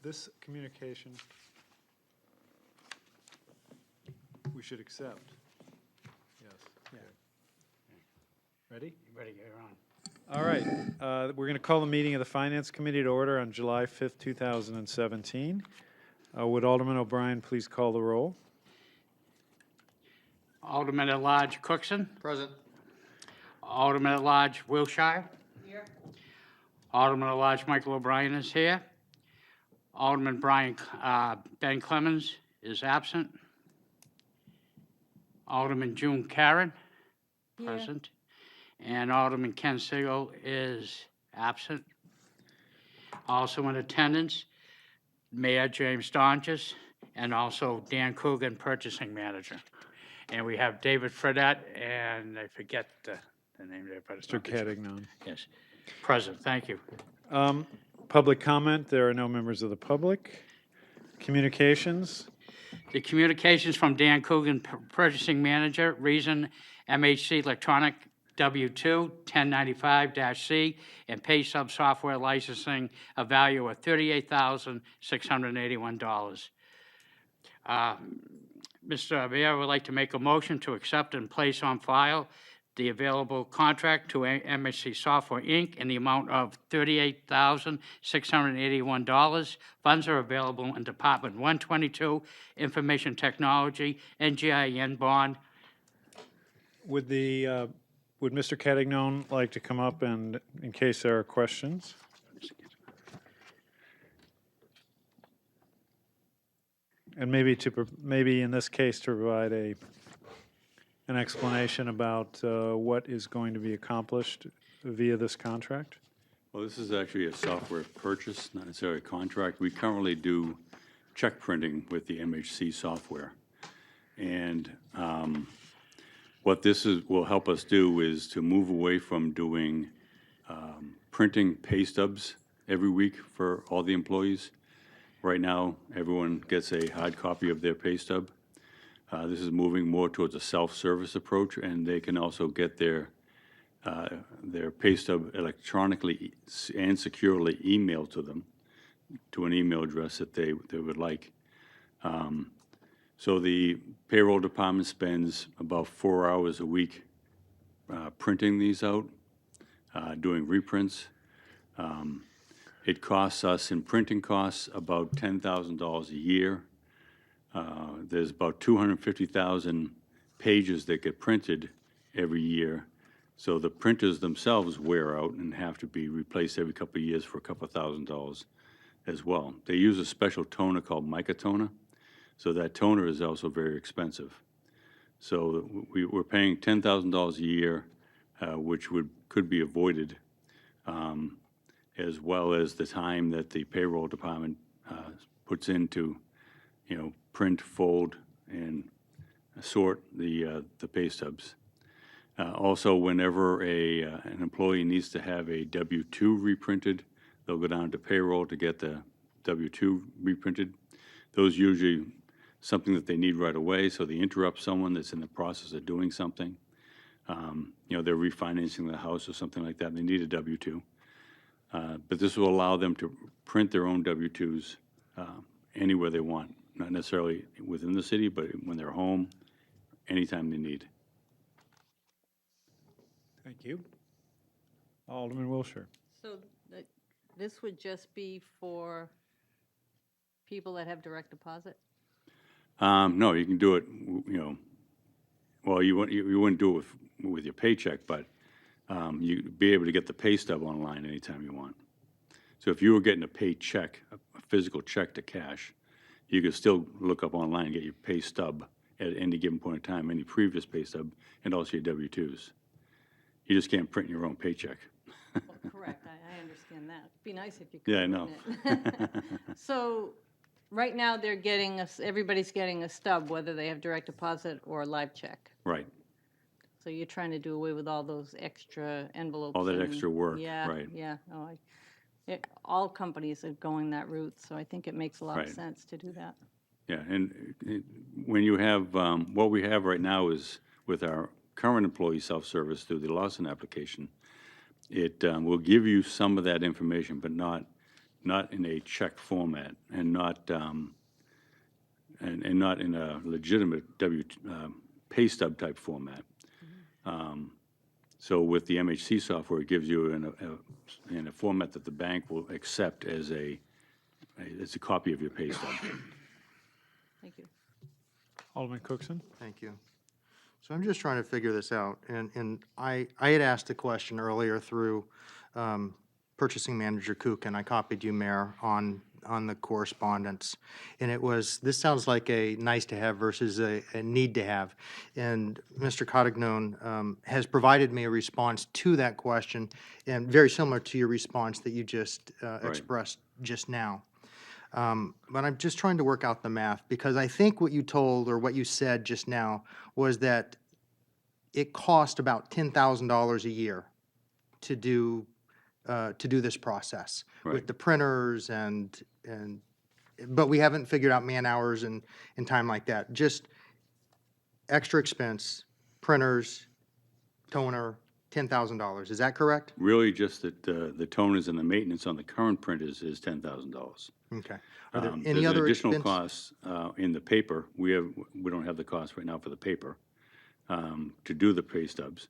this communication we should accept. Yes. Yeah. Ready? Ready, you're on. All right. We're going to call the meeting of the Finance Committee to order on July 5th, 2017. Would Alderman O'Brien please call the roll? Alderman at Large Cookson. Present. Alderman at Large Wilshire. Here. Alderman at Large Michael O'Brien is here. Alderman Ben Clemens is absent. Alderman June Karen, present. And Alderman Ken Siegel is absent. Also in attendance, Mayor James Donges, and also Dan Coogan, Purchasing Manager. And we have David Fredette, and I forget the name there, but it's Mr. not the chief. Cadignan. Yes, present, thank you. Public comment. There are no members of the public. Communications. The communications from Dan Coogan, Purchasing Manager, reason MHC Electronic W-2 1095-C and pay sub software licensing, a value of $38,681. Mr. Mayor, I would like to make a motion to accept and place on file the available contract to MHC Software, Inc. in the amount of $38,681. Funds are available in Department 122, Information Technology, NGIN bond. Would Mr. Cadignan like to come up and, in case there are questions? And maybe in this case to provide an explanation about what is going to be accomplished via this contract? Well, this is actually a software purchase, not necessarily a contract. We currently do check printing with the MHC software. And what this will help us do is to move away from doing printing pay stubs every week for all the employees. Right now, everyone gets a hard copy of their pay stub. This is moving more towards a self-service approach, and they can also get their pay stub electronically and securely emailed to them, to an email address that they would like. So the payroll department spends about 4 hours a week printing these out, doing reprints. It costs us in printing costs about $10,000 a year. There's about 250,000 pages that get printed every year. So the printers themselves wear out and have to be replaced every couple of years for a couple of $1,000s as well. They use a special toner called mica toner. So that toner is also very expensive. So we're paying $10,000 a year, which could be avoided, as well as the time that the payroll department puts into, print, fold, and sort the pay stubs. Also, whenever an employee needs to have a W-2 reprinted, they'll go down to payroll to get the W-2 reprinted. Those usually something that they need right away, so they interrupt someone that's in the process of doing something. They're refinancing the house or something like that, and they need a W-2. But this will allow them to print their own W-2s anywhere they want, not necessarily within the city, but when they're home, anytime they need. Thank you. Alderman Wilshire. So this would just be for people that have direct deposit? No, you can do it, well, you wouldn't do it with your paycheck, but you'd be able to get the pay stub online anytime you want. So if you were getting a paycheck, a physical check to cash, you could still look up online and get your pay stub at any given point in time, any previous pay stub, and also your W-2s. You just can't print your own paycheck. Well, correct, I understand that. It'd be nice if you could. Yeah, I know. wouldn't it? So, right now, everybody's getting a stub, whether they have direct deposit or live check. Right. So you're trying to do away with all those extra envelopes. All that and- extra work, Yeah, right. yeah. No, all companies are going that route, so I think it makes a lot of Right. sense to do that. Yeah, and when you have, what we have right now is with our current employee self-service through the Lawson application, it will give you some of that information, but not not in a check format and not, and not in a legitimate pay stub type format. So with the MHC software, it gives you in a format that the bank will accept as a copy of your pay stub. Thank you. Alderman Cookson? Thank you. So I'm just trying to figure this out, and I had asked a question earlier through Purchasing Manager Kook, and I copied you, Mayor, on the correspondence. And it was, this sounds like a nice-to-have versus a need-to-have. And Mr. Cotignon has provided me a response to that question, and very similar to your response that you just expressed just now. But I'm just trying to work out the math, because I think what you told, or what you said just now, was that it cost about $10,000 a year to do this process with Right. the printers but we haven't figured out man hours and time like that. Just extra expense, printers, toner, $10,000. Is that correct? Really just that the toners and the maintenance on the current printers is $10,000. Okay. Are there There's any an other additional expense? costs in the paper. We don't have the cost right now for the paper to do the pay stubs.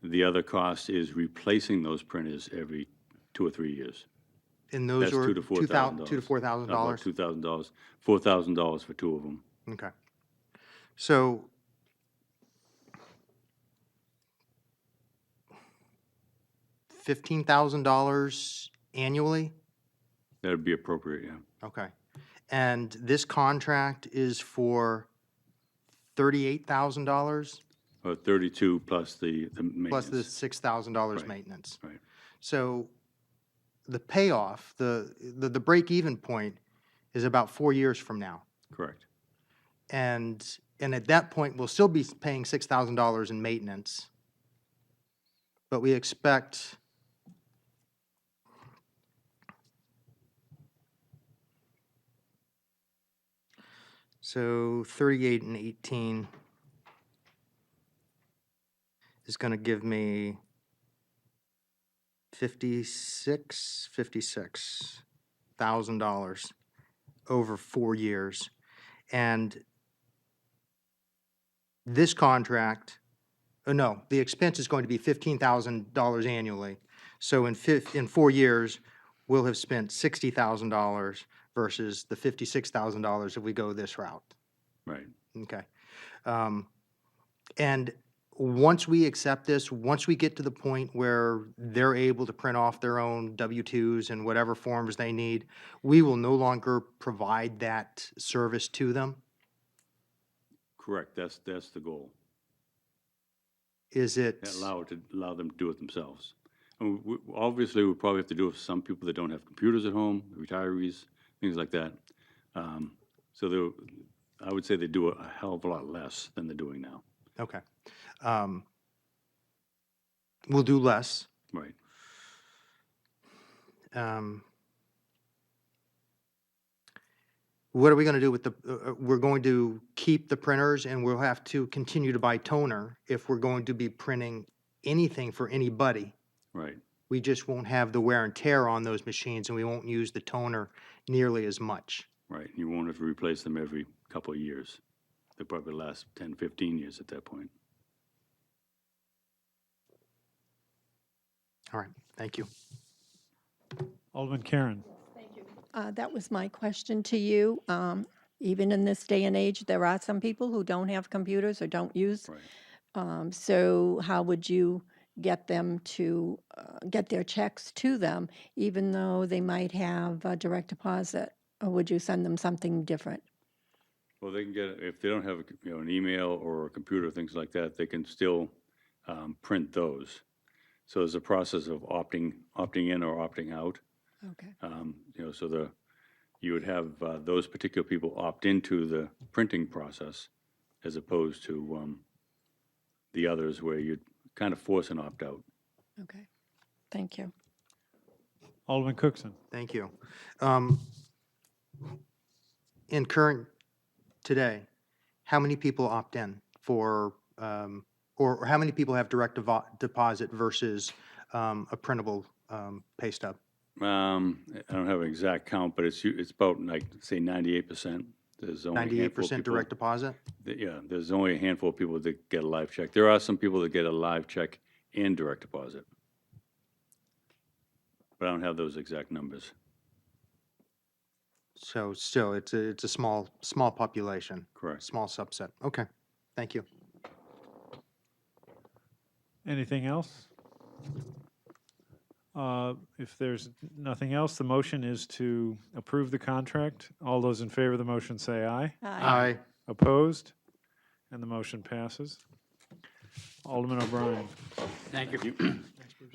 The other cost is replacing those printers every 2 or 3 years. And those That's are $2,000 to $4,000. $2,000 to $4,000? About $2,000, $4,000 for 2 of them. Okay. So $15,000 annually? That would be appropriate, yeah. Okay. And this contract is for $38,000 Or 32 plus the plus the maintenance. $6,000 Right. maintenance. Right. So the payoff, the break-even point is about 4 years from now. Correct. And at that point, we'll still be paying $6,000 in maintenance. But we expect so 38 and 18 is going to give me $56,000 over 4 years. And this contract, no, the expense is going to be $15,000 annually. So in 4 years, we'll have spent $60,000 versus the $56,000 if we go this route. Right. Okay. And once we accept this, once we get to the point where they're able to print off their own W-2s and whatever forms they need, we will no longer provide that service to them? Correct. That's the goal. Is it? Allow them to do it themselves. And obviously, we probably have to do it for some people that don't have computers at home, retirees, things like that. So I would say they do a hell of a lot less than they're doing now. Okay. We'll do less. Right. What are we going to do with we're going to keep the printers, and we'll have to continue to buy toner if we're going to be printing anything for anybody. Right. We just won't have the wear and tear on those machines, and we won't use the toner nearly as much. Right. You won't have to replace them every couple of years. They'll probably last 10, 15 years at that point. All right, thank you. Alderman Karen? That was my question to you. Even in this day and age, there are some people who don't have computers or don't use. Right. So how would you get them to get their checks to them, even though they might have a direct deposit? Or would you send them something different? Well, they can get, if they don't have an email or a computer, things like that, they can still print those. So there's a process of opting in or opting out. Okay. So you would have those particular people opt into the printing process as opposed to the others where you'd kind of force an opt-out. Okay. Thank you. Alderman Cookson? Thank you. In current today, how many people opt in for, or how many people have direct deposit versus a printable pay stub? I don't have an exact count, but it's about, like, say, 98%. There's only a handful of 98% people- direct deposit? Yeah, there's only a handful of people that get a live check. There are some people that get a live check and direct deposit. But I don't have those exact numbers. So still, it's a small population. Correct. Small subset. Okay, thank you. Anything else? If there's nothing else, the motion is to approve the contract. All those in favor of the motion say aye. Aye. Opposed? And the motion passes. Alderman O'Brien. Thank you.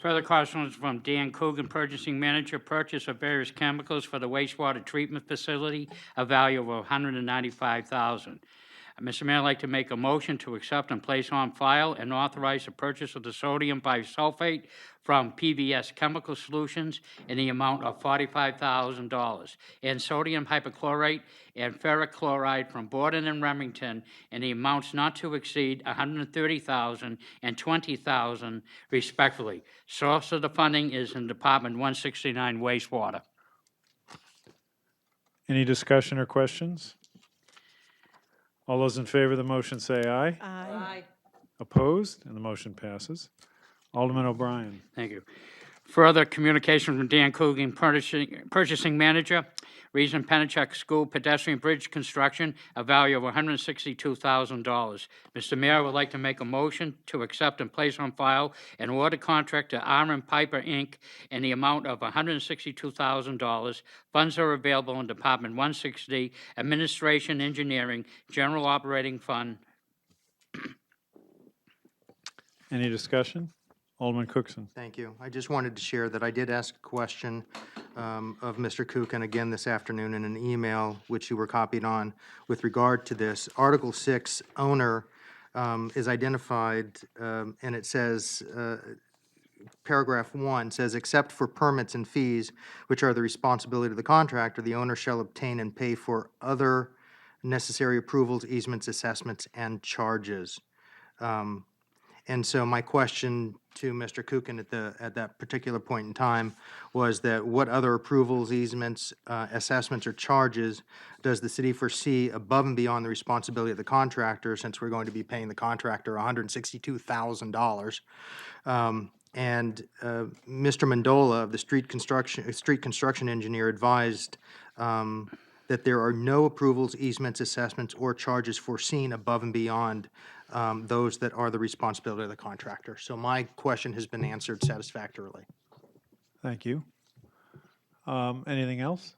Further correspondence from Dan Coogan, Purchasing Manager, purchase of various chemicals for the wastewater treatment facility, a value of $195,000. Mr. Mayor, I'd like to make a motion to accept and place on file and authorize the purchase of the sodium bisulfate from PVS Chemical Solutions in the amount of $45,000, and sodium hypochlorite and ferric chloride from Borden and Remington in the amounts not to exceed $130,000 and $20,000 respectively. Source of the funding is in Department 169 wastewater. Any discussion or questions? All those in favor of the motion say aye. Aye. Opposed? And the motion passes. Alderman O'Brien. Thank you. Further communication from Dan Coogan, Purchasing Manager, Region Pennachuck School Pedestrian Bridge Construction, a value of $162,000. Mr. Mayor, I would like to make a motion to accept and place on file an award contract to Arm & Piper, Inc. in the amount of $162,000. Funds are available in Department 160, Administration, Engineering, General Operating Fund. Any discussion? Alderman Cookson. Thank you. I just wanted to share that I did ask a question of Mr. Kuchen again this afternoon in an email, which you were copied on, with regard to this. Article 6, owner is identified, and it says, paragraph 1 says, except for permits and fees, which are the responsibility of the contractor, the owner shall obtain and pay for other necessary approvals, easements, assessments, and charges. And so my question to Mr. Kuchen at that particular point in time was that what other approvals, easements, assessments, or charges does the city foresee above and beyond the responsibility of the contractor, since we're going to be paying the contractor $162,000? And Mr. Mandola of the street construction engineer advised that there are no approvals, easements, assessments, or charges foreseen above and beyond those that are the responsibility of the contractor. So my question has been answered satisfactorily. Thank you. Anything else?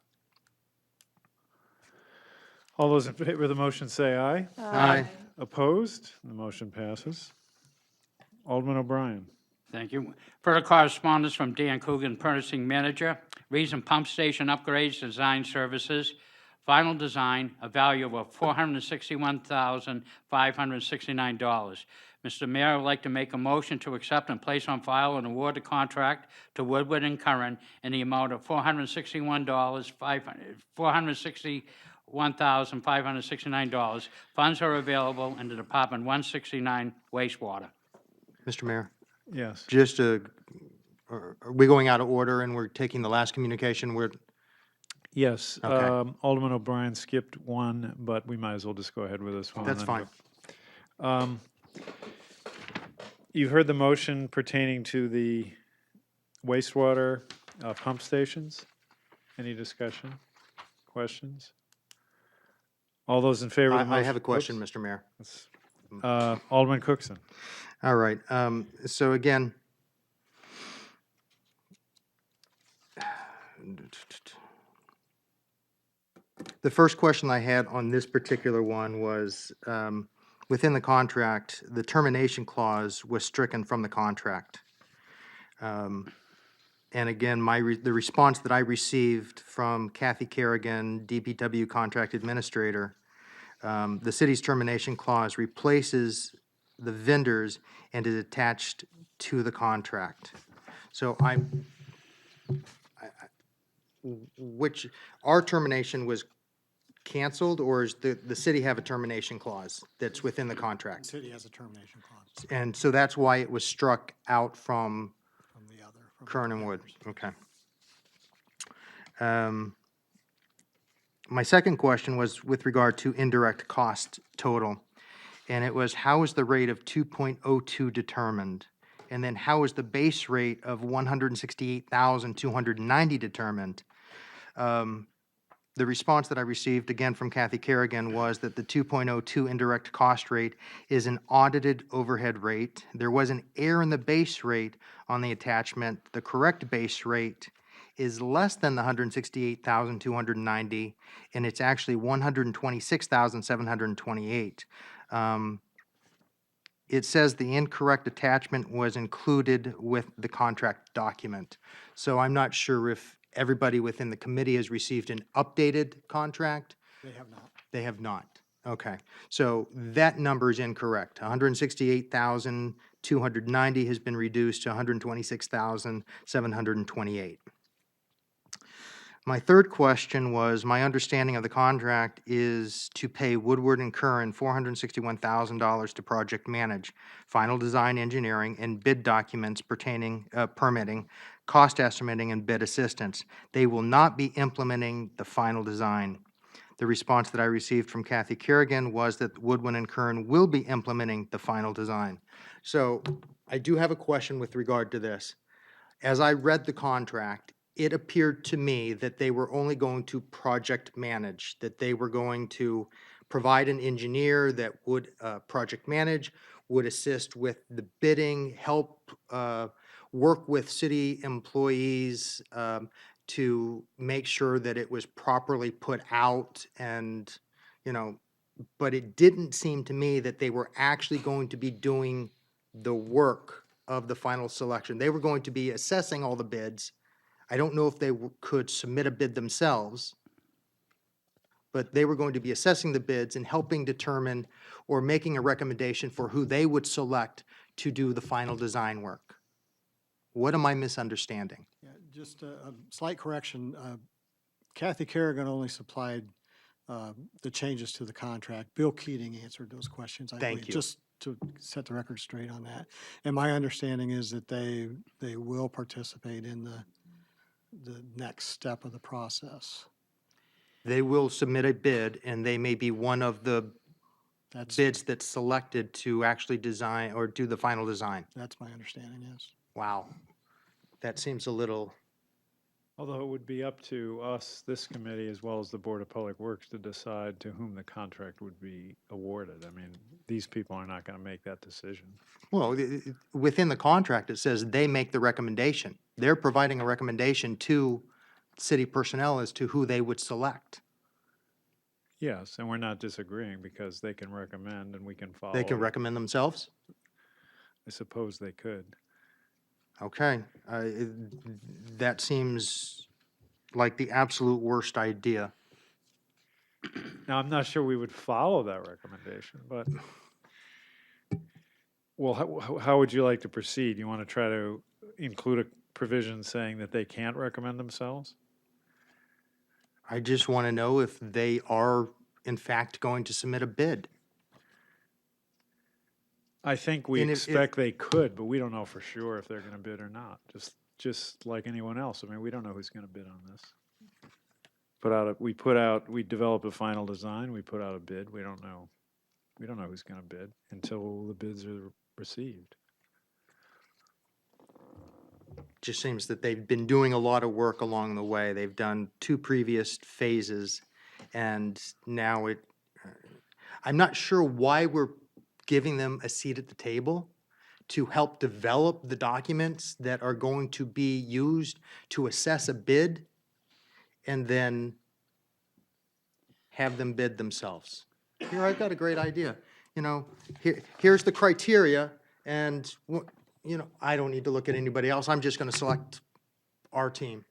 All those in favor of the motion say aye. Aye. Opposed? The motion passes. Alderman O'Brien. Thank you. Further correspondence from Dan Coogan, Purchasing Manager, Reason Pump Station Upgrades Design Services, final design, a value of $461,569. Mr. Mayor, I would like to make a motion to accept and place on file and award the contract to Woodward and Curran in the amount of $461,569. Funds are available in the Department 169 wastewater. Mr. Mayor, Yes. just are we going out of order and we're taking the last communication? Yes. Okay. Alderman O'Brien skipped one, but we might as well just go ahead with this one. That's and then fine. You've heard the motion pertaining to the wastewater pump stations. Any discussion, questions? All those in favor of the motion? I have a question, Oops. Mr. Mayor. Alderman Cookson. All right, so again, the first question I had on this particular one was, within the contract, the termination clause was stricken from the contract. And again, the response that I received from Kathy Kerrigan, DPW Contract Administrator, the city's termination clause replaces the vendors and is attached to the contract. So which, our termination was canceled, or is the city have a termination clause that's within the contract? City has a termination clause And so that's why it was struck out from from the other. from Kern and the Wood. others. Okay. My second question was with regard to indirect cost total. And it was, how is the rate of 2.02 determined? And then how is the base rate of 168,290 determined? The response that I received, again from Kathy Kerrigan, was that the 2.02 indirect cost rate is an audited overhead rate. There was an error in the base rate on the attachment. The correct base rate is less than the 168,290, and it's actually 126,728. It says the incorrect attachment was included with the contract document. So I'm not sure if everybody within the committee has received an updated contract. They have not. They have not. Okay. So that number is incorrect. 168,290 has been reduced to 126,728. My third question was, my understanding of the contract is to pay Woodward and Curran $461,000 to project manage final design engineering and bid documents pertaining, permitting, cost estimating, and bid assistance. They will not be implementing the final design. The response that I received from Kathy Kerrigan was that Woodward and Curran will be implementing the final design. So I do have a question with regard to this. As I read the contract, it appeared to me that they were only going to project manage, that they were going to provide an engineer that would project manage, would assist with the bidding, help work with city employees to make sure that it was properly put out and, you know, but it didn't seem to me that they were actually going to be doing the work of the final selection. They were going to be assessing all the bids. I don't know if they could submit a bid themselves, but they were going to be assessing the bids and helping determine or making a recommendation for who they would select to do the final design work. What am I misunderstanding? Yeah, just a slight correction. Kathy Kerrigan only supplied the changes to the contract. Bill Keating answered those questions, I Thank believe, you. just to set the record straight on that. And my understanding is that they will participate in the next step of the process. They will submit a bid, and they may be one of the That's, bids that's selected to actually design or do the final design. that's my understanding, yes. Wow. That seems a little, Although it would be up to us, this committee, as well as the Board of Public Works, to decide to whom the contract would be awarded. I mean, these people are not going to make that decision. well, within the contract, it says they make the recommendation. They're providing a recommendation to city personnel as to who they would select. Yes, and we're not disagreeing because they can recommend and we can follow. They can recommend themselves? I suppose they could. Okay. That seems like the absolute worst idea. Now, I'm not sure we would follow that recommendation, but, well, how would you like to proceed? You want to try to include a provision saying that they can't recommend themselves? I just want to know if they are, in fact, going to submit a bid. I think we And expect they could, but we don't know for sure if they're going to bid or not, just like anyone else. I mean, we don't know who's going to bid on this. We develop a final design, we put out a bid, we don't know who's going to bid until the bids are received. Just seems that they've been doing a lot of work along the way. They've done 2 previous phases, and now I'm not sure why we're giving them a seat at the table to help develop the documents that are going to be used to assess a bid and then have them bid themselves. Here, I've got a great idea. You know, here's the criteria, and, you know, I don't need to look at anybody else. I'm just going to select our team.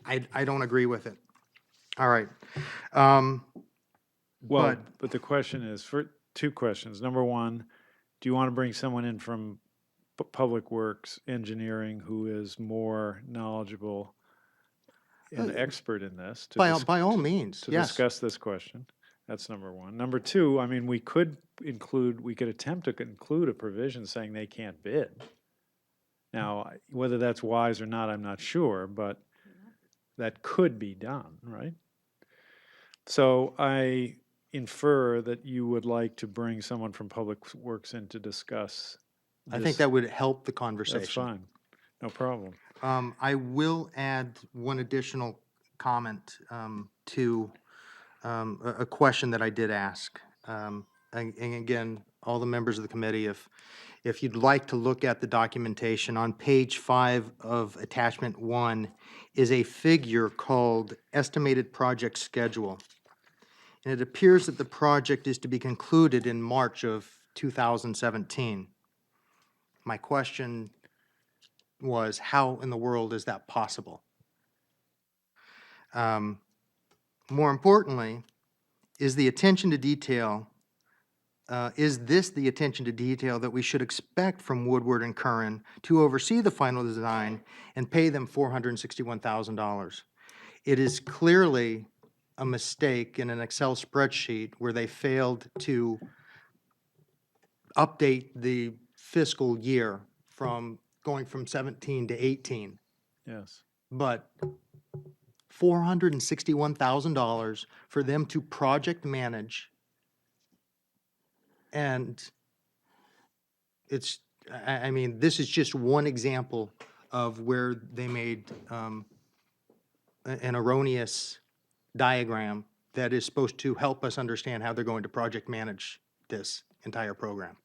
I don't agree with it. All right. Well, but the question is, for 2 questions. Number one, do you want to bring someone in from Public Works Engineering who is more knowledgeable and expert in this? By all means, To yes. discuss this question. That's number one. Number 2, I mean, we could attempt to include a provision saying they can't bid. Now, whether that's wise or not, I'm not sure, but that could be done, right? So I infer that you would like to bring someone from Public Works in to discuss I think this. that would help the conversation. That's fine, no problem. I will add one additional comment to a question that I did ask. And again, all the members of the committee, if you'd like to look at the documentation, on page 5 of attachment 1 is a figure called estimated project schedule. And it appears that the project is to be concluded in March of 2017. My question was, how in the world is that possible? More importantly, is the attention to detail, is this the attention to detail that we should expect from Woodward and Curran to oversee the final design and pay them $461,000? It is clearly a mistake in an Excel spreadsheet where they failed to update the fiscal year from going from 17 to 18. Yes. But $461,000 for them to project manage, and it's, I mean, this is just one example of where they made an erroneous diagram that is supposed to help us understand how they're going to project manage this entire program.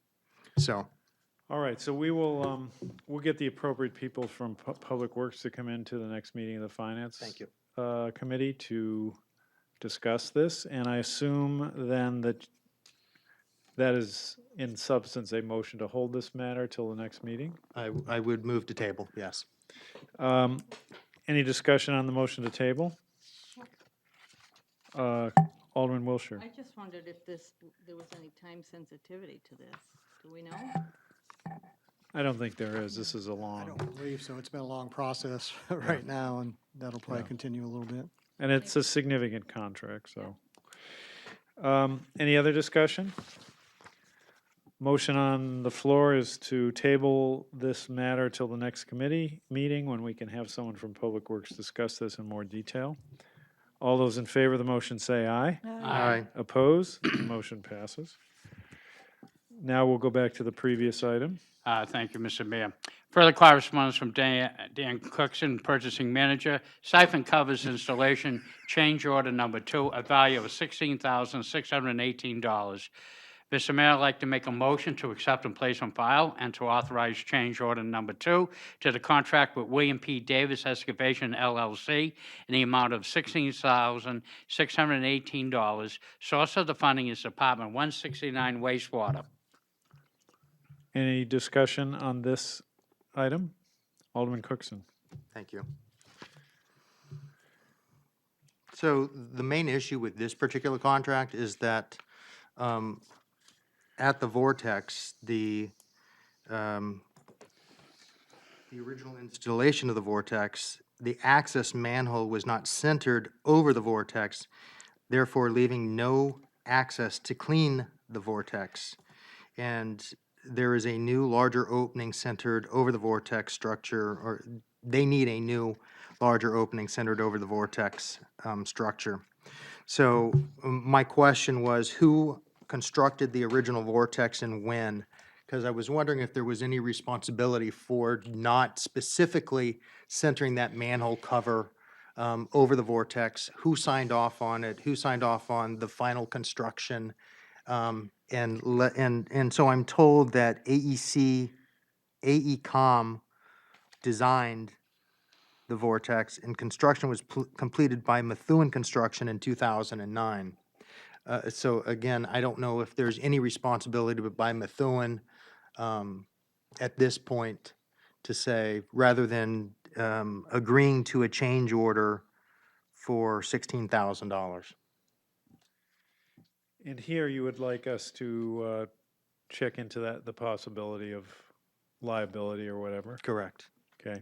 So, All right, so we will, we'll get the appropriate people from Public Works to come into the next meeting of the Finance thank you. Committee to discuss this, and I assume then that that is in substance a motion to hold this matter till the next meeting. I would move to table, yes. Any discussion on the motion to table? Alderman Wilshire. I just wondered if there was any time sensitivity to this. Do we know? I don't think there is. This is a I long, don't believe so. It's been a long process right now, and that'll probably continue a little bit. and it's a significant contract, so. Any other discussion? Motion on the floor is to table this matter till the next committee meeting when we can have someone from Public Works discuss this in more detail. All those in favor of the motion say aye. Aye. Oppose? The motion passes. Now we'll go back to the previous item. Thank you, Mr. Mayor. Further correspondence from Dan Cookson, Purchasing Manager. Siphon covers installation, change order number 2, a value of $16,618. Mr. Mayor, I'd like to make a motion to accept and place on file and to authorize change order number 2 to the contract with William P. Davis Excavation LLC in the amount of $16,618. Source of the funding is Department 169 wastewater. Any discussion on this item? Alderman Cookson. Thank you. So the main issue with this particular contract is that at the Vortex, the original installation of the Vortex, the access manhole was not centered over the Vortex, therefore leaving no access to clean the Vortex. And there is a new larger opening centered over the Vortex structure, or they need a new larger opening centered over the Vortex structure. So my question was, who constructed the original Vortex and when? Because I was wondering if there was any responsibility for not specifically centering that manhole cover over the Vortex. Who signed off on it? Who signed off on the final construction? And so I'm told that AECOM designed the Vortex, and construction was completed by Methuen Construction in 2009. So again, I don't know if there's any responsibility by Methuen at this point to say, rather than agreeing to a change order for $16,000. And here you would like us to check into that, the possibility of liability or whatever? Correct. Okay.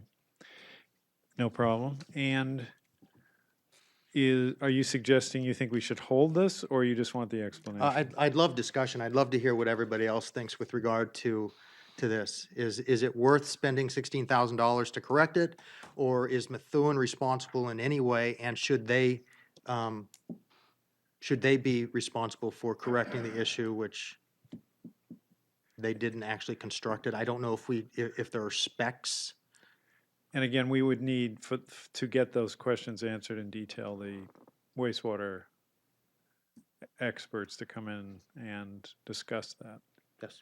No problem. And are you suggesting you think we should hold this, or you just want the explanation? I'd love discussion. I'd love to hear what everybody else thinks with regard to to this? Is it worth spending $16,000 to correct it? Or is Methuen responsible in any way, and should they be responsible for correcting the issue, which they didn't actually construct it? I don't know if there are specs. And again, we would need, to get those questions answered in detail, the wastewater experts to come in and discuss that, Yes.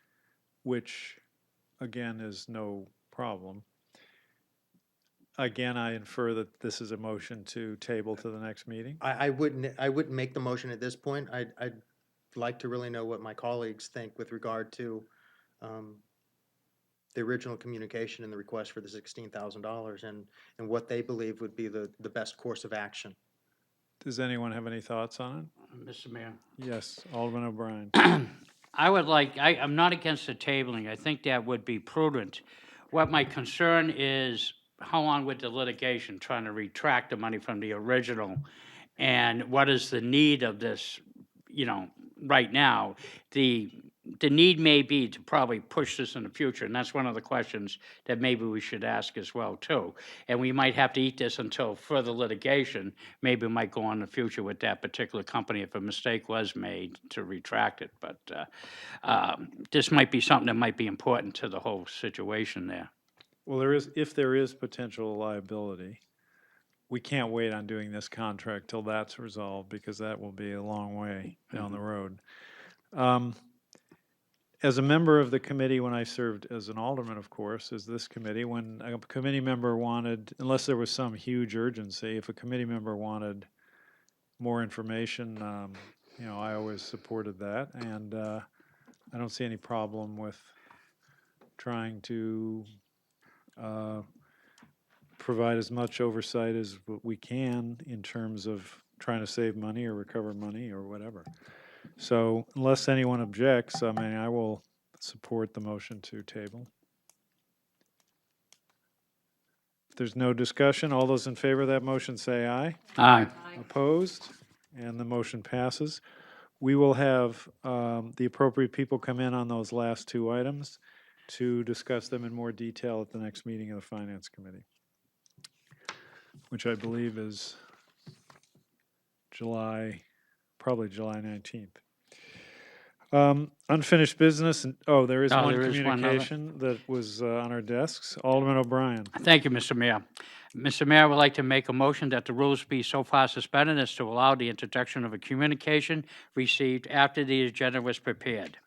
which, again, is no problem. Again, I infer that this is a motion to table to the next meeting. I wouldn't make the motion at this point. I'd like to really know what my colleagues think with regard to the original communication and the request for the $16,000 and what they believe would be the best course of action. Does anyone have any thoughts on Mr. Mayor. it? Yes, Alderman O'Brien. I'm not against the tabling. I think that would be prudent. What my concern is, how long with the litigation, trying to retract the money from the original? And what is the need of this, right now? The need may be to probably push this in the future, and that's one of the questions that maybe we should ask as well, too. And we might have to eat this until further litigation. Maybe we might go on in the future with that particular company if a mistake was made to retract it. But this might be something that might be important to the whole situation there. Well, if there is potential liability, we can't wait on doing this contract till that's resolved, because that will be a long way down the road. As a member of the committee, when I served as an alderman, of course, as this committee, when a committee member wanted, unless there was some huge urgency, if a committee member wanted more information, I always supported that, and I don't see any problem with trying to provide as much oversight as we can in terms of trying to save money or recover money or whatever. So unless anyone objects, I will support the motion to table. If there's no discussion, all those in favor of that motion say aye. Aye. Opposed? And the motion passes. We will have the appropriate people come in on those last two items to discuss them in more detail at the next meeting of the Finance Committee, which I believe is probably July 19th. Unfinished business, there is Oh, one there is one other. communication that was on our desks. Alderman O'Brien. Thank you, Mr. Mayor. Mr. Mayor, I would like to make a motion that the rules be so far suspended as to allow the introduction of a communication received after the agenda was prepared.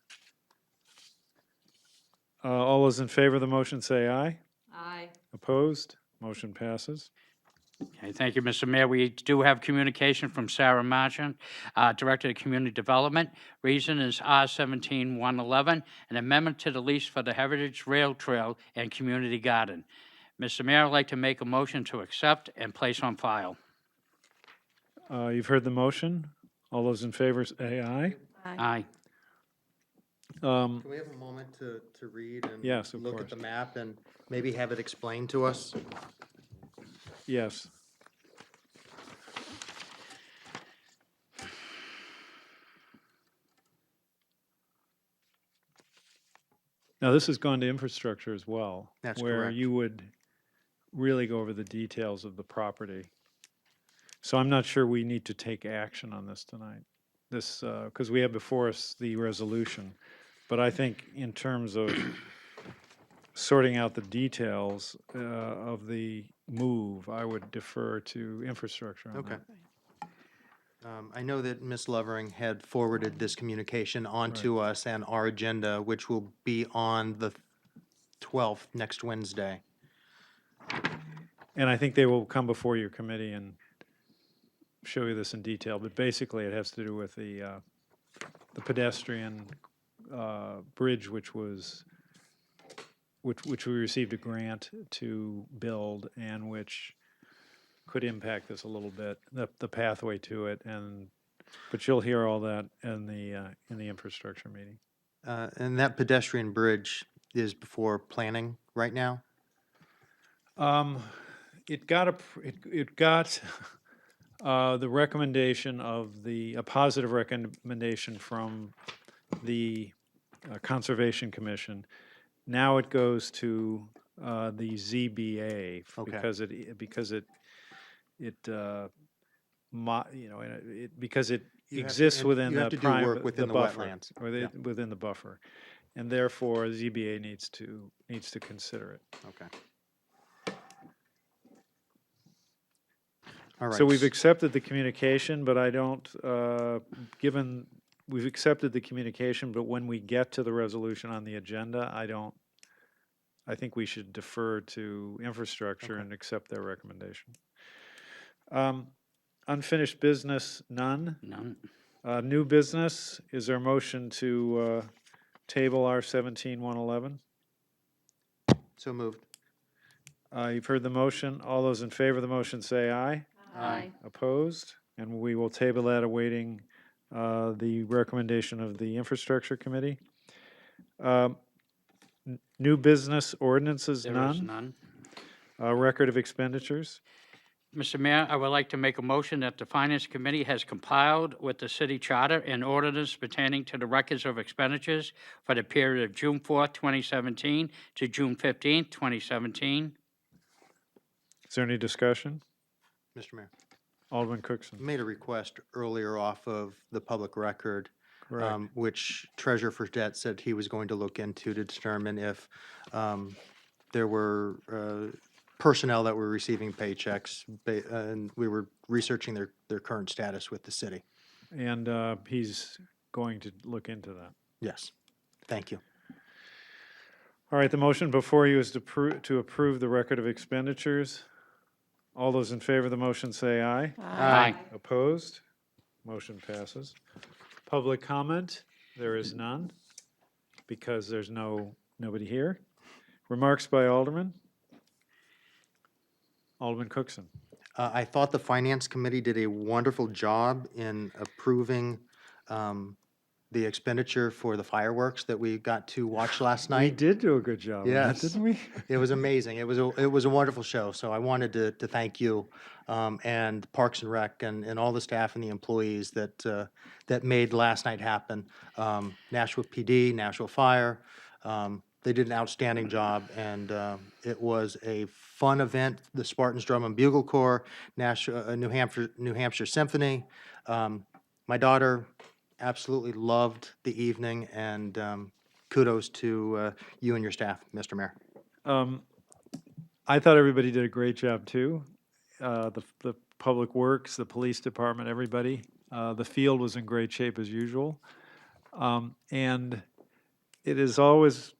All those in favor of the motion say aye. Aye. Opposed? Motion passes. Okay, thank you, Mr. Mayor. We do have communication from Sarah Marchant, Director of Community Development. Reason is R-17-111, an amendment to the lease for the Heritage Rail Trail and Community Garden. Mr. Mayor, I'd like to make a motion to accept and place on file. You've heard the motion. All those in favor say aye. Aye. Can we have a moment to read and Yes, of look course. at the map and maybe have it explained to us? Yes. Now, this has gone to infrastructure as well. That's where correct. you would really go over the details of the property. So I'm not sure we need to take action on this tonight. Because we have before us the resolution. But I think in terms of sorting out the details of the move, I would defer to infrastructure on Okay. that. I know that Ms. Lovering had forwarded this communication onto us and our agenda, which will be on the 12th, next Wednesday. And I think they will come before your committee and show you this in detail. But basically, it has to do with the pedestrian bridge, which we received a grant to build, and which could impact this a little bit, the pathway to it, but you'll hear all that in the infrastructure meeting. And that pedestrian bridge is before planning right now? It got the recommendation of a positive recommendation from the Conservation Commission Now it goes to the ZBA Okay. because because it You have to exists en- within you have the to do work prime, within the the buffer, wetlands. or Yeah. within the buffer. And therefore, ZBA needs to consider it. Okay. All right. So we've accepted the communication, but I don't, we've accepted the communication, but when we get to the resolution on the agenda, I think we should defer to infrastructure Okay. and accept their recommendation. Unfinished business, none. None. New business, is there a motion to table R 17-111? So moved. You've heard the motion. All those in favor of the motion say aye. Aye. Opposed? And we will table that awaiting the recommendation of the Infrastructure Committee. New business ordinances, There is none. none. Record of expenditures. Mr. Mayor, I would like to make a motion that the Finance Committee has compiled with the city charter an ordinance pertaining to the records of expenditures for the period of June 4th, 2017 to June 15th, 2017. Is there any discussion? Mr. Mayor. Alderman Cookson. Made a request earlier off of the public record, Correct. which Treasurer Fredette said he was going to look into to determine if there were personnel that were receiving paychecks, and we were researching their current status with the city. And he's going to look into that. Yes. Thank you. All right, the motion before you is to approve the record of expenditures. All those in favor of the motion say aye. Aye. Opposed? Motion passes. Public comment, there is none, because there's nobody here. Remarks by Alderman. Alderman Cookson. I thought the Finance Committee did a wonderful job in approving the expenditure for the fireworks that we got to watch last We night. did do a good job of that, Yes. didn't we? It was amazing. It was a wonderful show. So I wanted to thank you and Parks and Rec and all the staff and the employees that made last night happen. Nashua PD, Nashua Fire, they did an outstanding job, and it was a fun event. The Spartans Drum and Bugle Corps, New Hampshire Symphony. My daughter absolutely loved the evening, and kudos to you and your staff, Mr. Mayor. I thought everybody did a great job too. The Public Works, the Police Department, everybody. The field was in great shape as usual. And it has always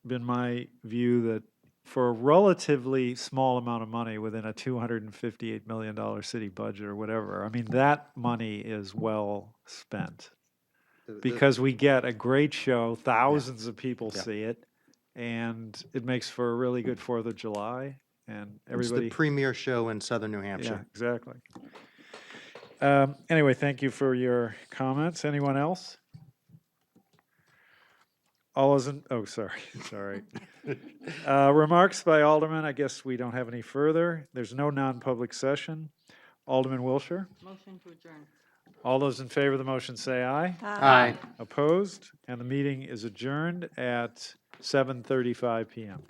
been my view that for a relatively small amount of money within a $258 million city budget or whatever, I mean, that money is well spent. Because we get a great show, thousands of people Yeah. see it, and it makes for a really good 4th of July, and It's everybody. the premier show in southern New Yeah, Hampshire. exactly. Anyway, thank you for your comments. Anyone else? All those in, oh, sorry, sorry. Remarks by Alderman, I guess we don't have any further. There's no non-public session. Alderman Wilshire, Motion to adjourn. all those in favor of the motion say aye. Aye. Opposed? And the meeting is adjourned at 7:35 PM.